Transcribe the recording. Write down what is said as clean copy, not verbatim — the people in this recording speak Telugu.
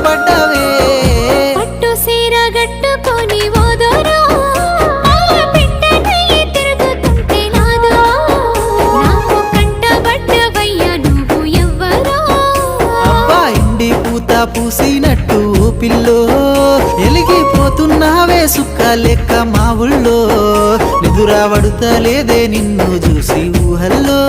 పడ్డవే పట్టు సీర గట్టుకొని ఓదోరో పెట్టనయ్యి తిరుగుతుంటే నాదో నాకు కంటబడ్డవయ్యా నువ్వు ఎవ్వరో అబ్బా ఇండి పూత పూసినట్టు పిల్లో ఎలిగిపోతున్నావే సుక్క లెక్క మా ఊళ్ళో నిదురా పడుతలేదే నిన్ను చూసి ఊహల్లో